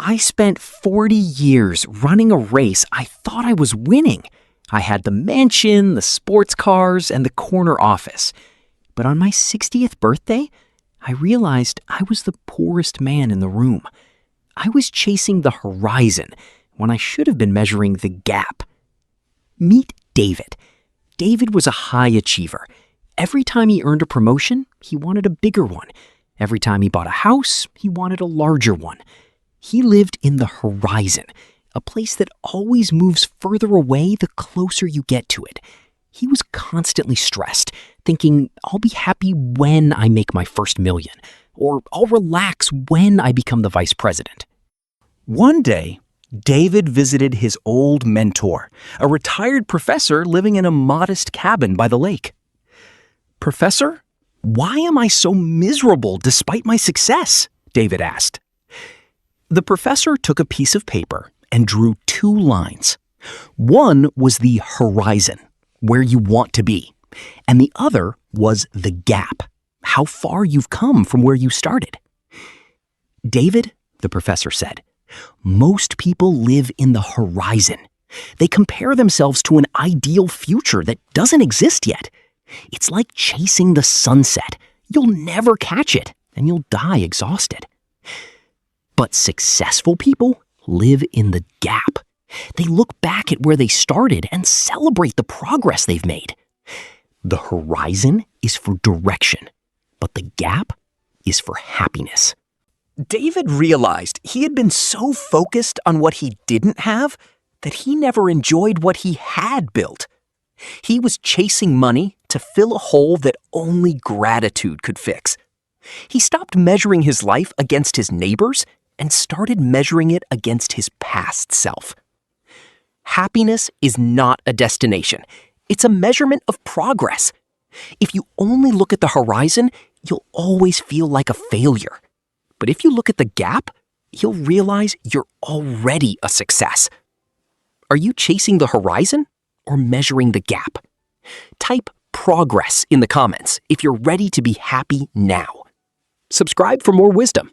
I spent 40 years running a race I thought I was winning. I had the mansion, the sports cars, and the corner office. But on my 60th birthday, I realized I was the poorest man in the room. I was chasing the horizon when I should have been measuring the gap. Meet David. David was a high achiever. Every time he earned a promotion, he wanted a bigger one. Every time he bought a house, he wanted a larger one. He lived in the horizon, a place that always moves further away the closer you get to it. He was constantly stressed, thinking, I'll be happy when I make my first million, or I'll relax when I become the vice president. One day, David visited his old mentor, a retired professor living in a modest cabin by the lake. "Professor, why am I so miserable despite my success?" David asked. The professor took a piece of paper and drew 2 lines. One was the horizon, where you want to be, and the other was the gap, how far you've come from where you started. "David," the professor said, "most people live in the horizon. They compare themselves to an ideal future that doesn't exist yet. It's like chasing the sunset. You'll never catch it, and you'll die exhausted. But successful people live in the gap. They look back at where they started and celebrate the progress they've made. The horizon is for direction, but the gap is for happiness." David realized he had been so focused on what he didn't have that he never enjoyed what he had built. He was chasing money to fill a hole that only gratitude could fix. He stopped measuring his life against his neighbors and started measuring it against his past self. Happiness is not a destination. It's a measurement of progress. If you only look at the horizon, you'll always feel like a failure. But if you look at the gap, you'll realize you're already a success. Are you chasing the horizon or measuring the gap? Type progress in the comments if you're ready to be happy now. Subscribe for more wisdom.